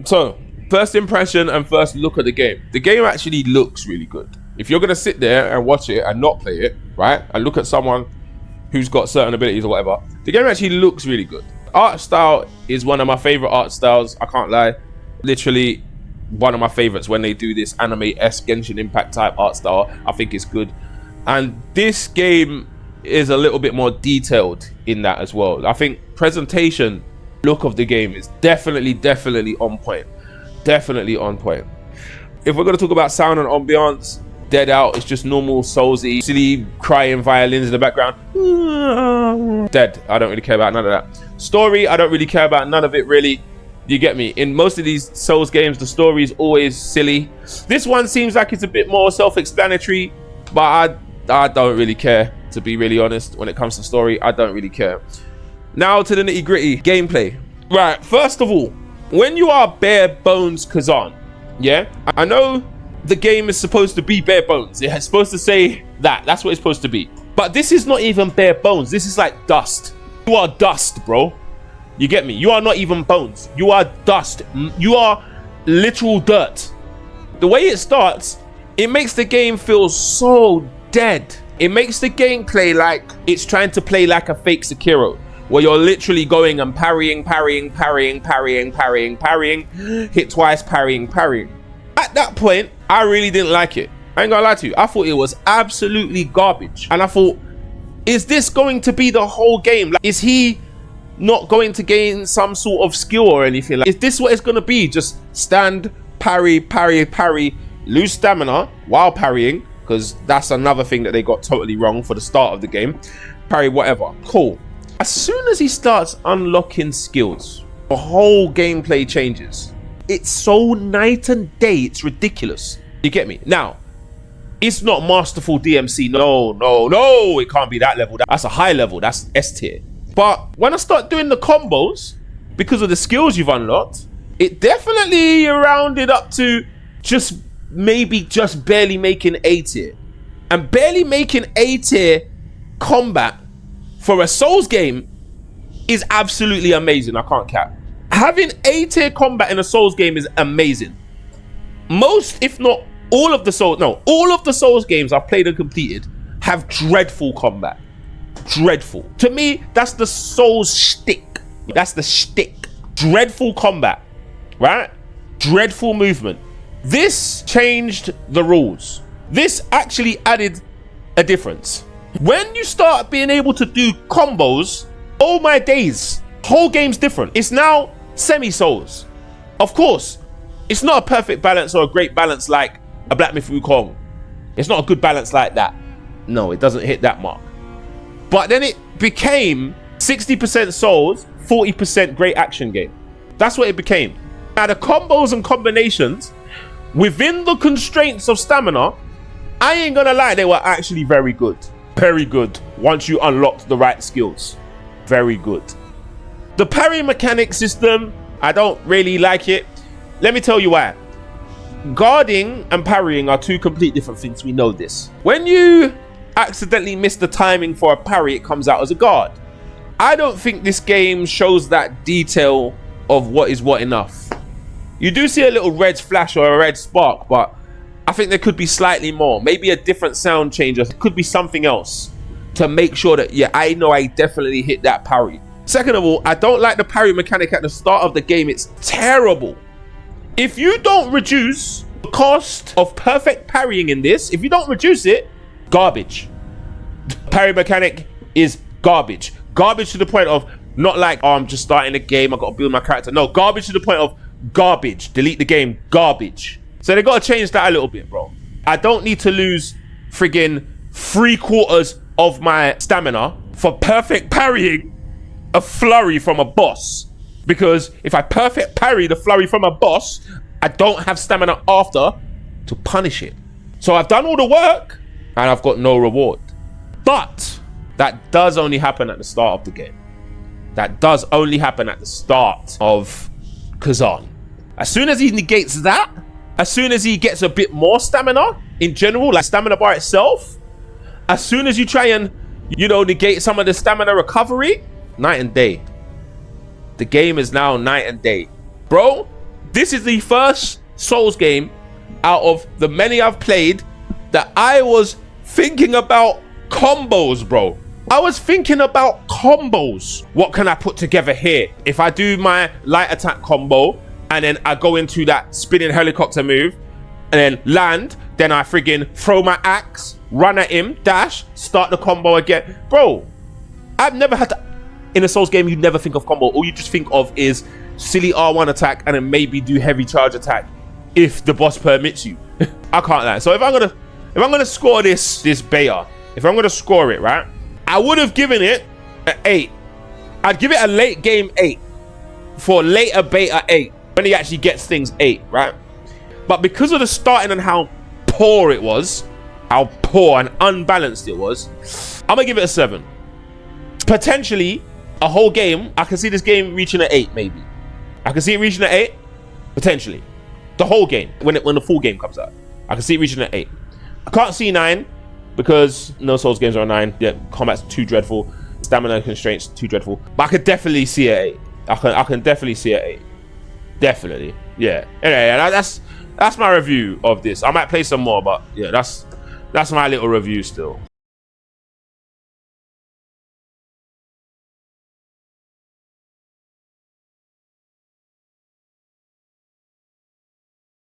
So, first impression and first look at the game. The game actually looks really good. If you're gonna sit there and watch it and not play it, right, and look at someone who's got certain abilities or whatever, the game actually looks really good. Art style is one of my favorite art styles, I can't lie. Literally one of my favorites when they do this anime-esque Genshin Impact type art style. I think it's good. And this game is a little bit more detailed in that as well. I think presentation, look of the game is definitely on point. Definitely on point. If we're going to talk about sound and ambiance, dead out. It's just normal Soulsy, silly crying violins in the background. Dead. I don't really care about none of that. Story, I don't really care about none of it really. You get me? In most of these Souls games, the story is always silly. This one seems like it's a bit more self-explanatory, but I don't really care, to be really honest. When it comes to story, I don't really care. Now to the nitty-gritty gameplay. Right, first of all, when you are bare bones Khazan, yeah, I know the game is supposed to be bare bones. It's supposed to say that. That's what it's supposed to be. But this is not even bare bones. This is like dust. You are dust, bro. You get me? You are not even bones. You are dust. You are literal dirt. The way it starts, it makes the game feel so dead. It makes the gameplay like it's trying to play like a fake Sekiro, where you're literally going and parrying, hit twice, parrying. At that point, I really didn't like it. I ain't gonna lie to you. I thought it was absolutely garbage. And I thought, is this going to be the whole game? Like, is he not going to gain some sort of skill or anything? Like, is this what it's gonna be? Just stand, parry, lose stamina while parrying, because that's another thing that they got totally wrong for the start of the game. Parry, whatever, cool. As soon as he starts unlocking skills, the whole gameplay changes. It's so night and day, it's ridiculous. You get me? Now, it's not masterful DMC. No, it can't be that level. That's a high level, that's S tier. But when I start doing the combos, because of the skills you've unlocked, it definitely rounded up to just barely making A tier. And barely making A tier combat for a Souls game is absolutely amazing. I can't cap. Having A tier combat in a Souls game is amazing. Most, if not all of the Souls games I've played and completed have dreadful combat. Dreadful. To me, that's the Souls shtick. That's the shtick. Dreadful combat, right? Dreadful movement. This changed the rules. This actually added a difference. When you start being able to do combos, oh my days, whole game's different. It's now semi-Souls. Of course, it's not a perfect balance or a great balance like a Black Myth Wukong. It's not a good balance like that. No, it doesn't hit that mark. But then it became 60% Souls, 40% great action game. That's what it became. Now the combos and combinations within the constraints of stamina, I ain't gonna lie, they were actually very good. Very good once you unlocked the right skills. Very good. The parry mechanic system, I don't really like it. Let me tell you why. Guarding and parrying are two complete different things. We know this. When you accidentally miss the timing for a parry, it comes out as a guard. I don't think this game shows that detail of what is what enough. You do see a little red flash or a red spark, but I think there could be slightly more. Maybe a different sound changer. It could be something else to make sure that, yeah, I know I definitely hit that parry. Second of all, I don't like the parry mechanic at the start of the game. It's terrible. If you don't reduce the cost of perfect parrying in this, if you don't reduce it, garbage. The parry mechanic is garbage. Garbage to the point of not like, oh, I'm just starting the game, I got to build my character. No, garbage to the point of garbage. Delete the game, garbage. So they got to change that a little bit, bro. I don't need to lose friggin' 3/4 of my stamina for perfect parrying a flurry from a boss. Because if I perfect parry the flurry from a boss, I don't have stamina after to punish it. So I've done all the work and I've got no reward. But that does only happen at the start of the game. That does only happen at the start of Khazan. As soon as he negates that, as soon as he gets a bit more stamina in general, like stamina bar itself, as soon as you try and, you know, negate some of the stamina recovery, night and day. The game is now night and day. Bro, This is the first Souls game out of the many I've played that I was thinking about combos, bro. I was thinking about combos. What can I put together here? If I do my light attack combo and then I go into that spinning helicopter move and then land, then I friggin' throw my axe, run at him, dash, start the combo again. Bro, I've never had to... In a Souls game, you never think of combo. All you just think of is silly R1 attack and then maybe do heavy charge attack if the boss permits you. I can't lie. So if I'm gonna score this beta, if I'm gonna score it, right, I would have given it an 8. I'd give it a late game 8 for later beta 8 when he actually gets things 8, right? But because of the starting and how poor it was, how poor and unbalanced it was, I'm gonna give it a 7. Potentially a whole game, I can see this game reaching an 8 maybe. I can see it reaching an 8, potentially. The whole game, when the full game comes out. I can see it reaching an 8. I can't see 9 because no Souls games are a 9. Yeah, combat's too dreadful. Stamina constraints too dreadful. But I could definitely see an 8. I can definitely see an 8. Definitely. Yeah. Anyway, that's my review of this. I might play some more, but yeah, that's my little review still.